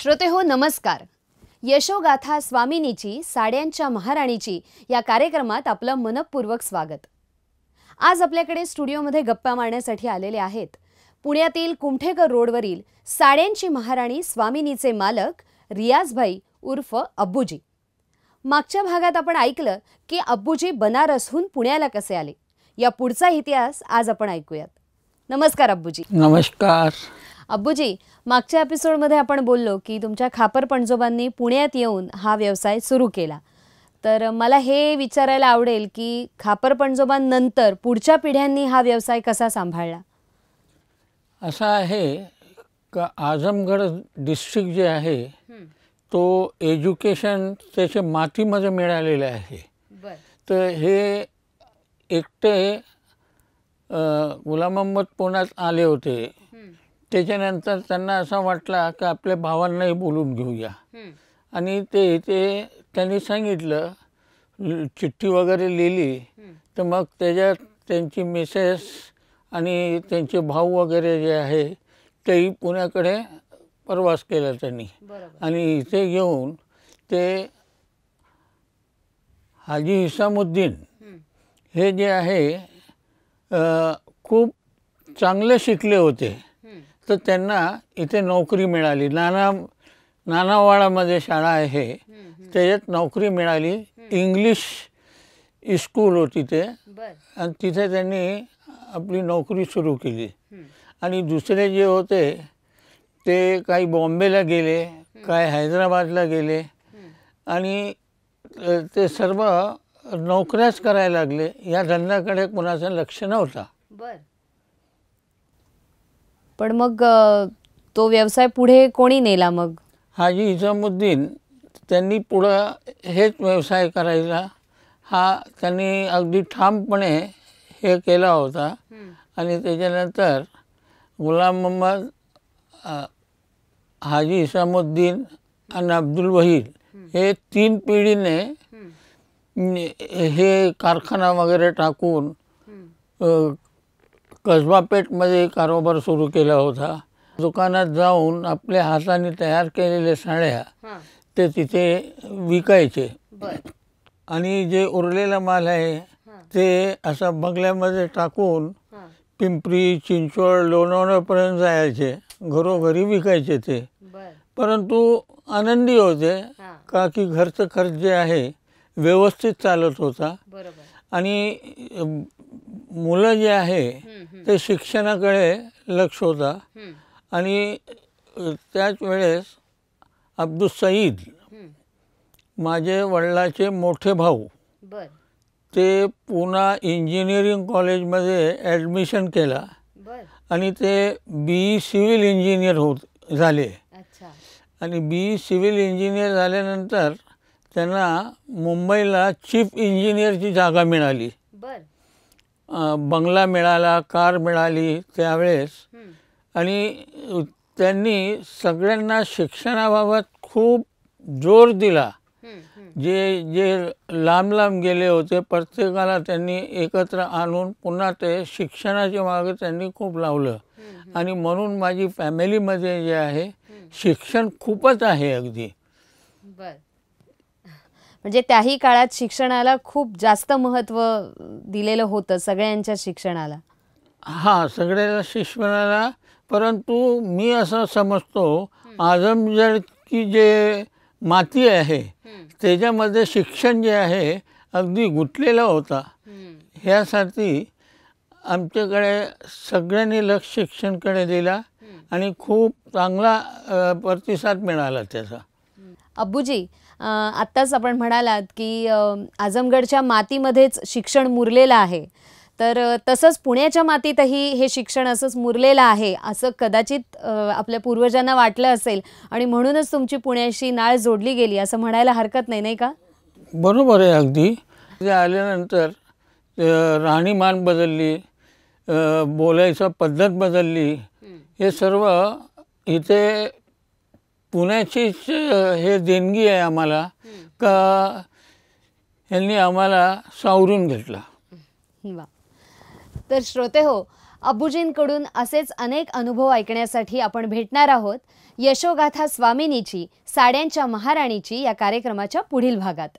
श्रोते हो नमस्कार. यशोगाथा स्वामिनीची साड्यांच्या महाराणीची या कार्यक्रमात आपलं मनपूर्वक स्वागत. आज आपल्याकडे स्टुडिओमध्ये गप्पा मारण्यासाठी आलेले आहेत पुण्यातील कुमठेकर रोडवरील साड्यांची महाराणी स्वामिनीचे मालक रियाजभाई उर्फ अब्बूजी. मागच्या भागात आपण ऐकलं की अब्बूजी बनारसहून पुण्याला कसे आले. या पुढचा इतिहास आज आपण ऐकूयात. नमस्कार अब्बूजी. नमस्कार. अब्बूजी, मागच्या एपिसोडमध्ये आपण बोललो की तुमच्या खापर पणजोबांनी पुण्यात येऊन हा व्यवसाय सुरू केला. तर मला हे विचारायला आवडेल की खापर पणजोबांनंतर पुढच्या पिढ्यांनी हा व्यवसाय कसा सांभाळला. असं आहे का आजमगड डिस्ट्रिक्ट जे आहे तो एज्युकेशन त्याचे मातीमध्ये मिळालेले आहे. तर हे एकटे गुलाम मोहम्मद पुण्यात आले होते. त्याच्यानंतर त्यांना असं वाटलं की आपल्या भावांनाही बोलून घेऊया आणि ते त्यांनी सांगितलं, चिठ्ठी वगैरे लिहिली. तर मग त्याच्यात त्यांची मिसेस आणि त्यांचे भाऊ वगैरे जे आहे तेही पुण्याकडे प्रवास केला त्यांनी आणि इथे घेऊन ते हाजी हिसामुद्दीन हे जे आहे खूप चांगले शिकले होते. तर त्यांना इथे नोकरी मिळाली. नानावाडामध्ये शाळा आहे त्याच्यात नोकरी मिळाली. इंग्लिश स्कूल होती ते आणि तिथे त्यांनी आपली नोकरी सुरू केली. आणि दुसरे जे होते ते काही बॉम्बेला गेले, काही हैदराबादला गेले आणि ते सर्व नोकऱ्याच करायला लागले. या धंद्याकडे कोणाचं लक्ष नव्हता. पण मग तो व्यवसाय पुढे कोणी नेला. मग हाजी हिसामुद्दीन त्यांनी पुढं हेच व्यवसाय करायचा हा त्यांनी अगदी ठामपणे हे केला होता. आणि त्याच्यानंतर गुलाम मोहम्मद, हाजी हिसामुद्दीन आणि अब्दुल वहीद हे 3 पिढीने हे कारखाना वगैरे टाकून कसबापेठमध्ये कारोबार सुरू केला होता. दुकानात जाऊन आपल्या हाताने तयार केलेल्या साड्या ते तिथे विकायचे आणि जे उरलेला माल आहे ते असं बंगल्यामध्ये टाकून पिंपरी, चिंचवड, लोणावळ्यापर्यंत जायचे, घरोघरी विकायचे ते. परंतु आनंदी होते का की घरचं खर्च जे आहे व्यवस्थित चालत होता. आणि मुलं जे आहे ते शिक्षणाकडे लक्ष होता. आणि त्याच वेळेस अब्दुल सईद माझे वडिलाचे मोठे भाऊ ते पुणा इंजिनिअरिंग कॉलेजमध्ये ॲडमिशन केला आणि ते BE सिव्हिल इंजिनियर झाले. आणि BE सिव्हिल इंजिनियर झाल्यानंतर त्यांना मुंबईला चीफ इंजिनियरची जागा मिळाली. बंगला मिळाला, कार मिळाली त्यावेळेस. आणि त्यांनी सगळ्यांना शिक्षणाबाबत खूप जोर दिला. जे लांब लांब गेले होते प्रत्येकाला त्यांनी एकत्र आणून पुन्हा ते शिक्षणाच्या मागे त्यांनी खूप लावलं. आणि म्हणून माझी फॅमिलीमध्ये जे आहे शिक्षण खूपच आहे अगदी. म्हणजे त्याही काळात शिक्षणाला खूप जास्त महत्त्व दिलेलं होतं, सगळ्यांच्या शिक्षणाला. हां, सगळ्याला शिक्षणाला. परंतु मी असं समजतो आजमगडची जे माती आहे त्याच्यामध्ये शिक्षण जे आहे अगदी गुंतलेला होता. ह्यासाठी आमच्याकडे सगळ्यांनी लक्ष शिक्षणाकडे दिला आणि खूप चांगला प्रतिसाद मिळाला त्याचा. अब्बूजी, आत्ताच आपण म्हणालात की आजमगडच्या मातीमध्येच शिक्षण मुरलेलं आहे. तर तसंच पुण्याच्या मातीतही हे शिक्षण असंच मुरलेलं आहे असं कदाचित आपल्या पूर्वजांना वाटलं असेल आणि म्हणूनच तुमची पुण्याशी नाळ जोडली गेली असं म्हणायला हरकत नाही, नाही का? बरोबर आहे अगदी. आल्यानंतर राहणीमान बदलली, बोलायचा पद्धत बदलली. हे सर्व इथे पुण्याचीच हे देणगी आहे आम्हाला का यांनी आम्हाला सावरून घेतला. वा. तर श्रोते हो, अबूजींकडून असेच अनेक अनुभव ऐकण्यासाठी आपण भेटणार आहोत यशोगाथा स्वामिनीची, साड्यांच्या महाराणीची या कार्यक्रमाच्या पुढील भागात.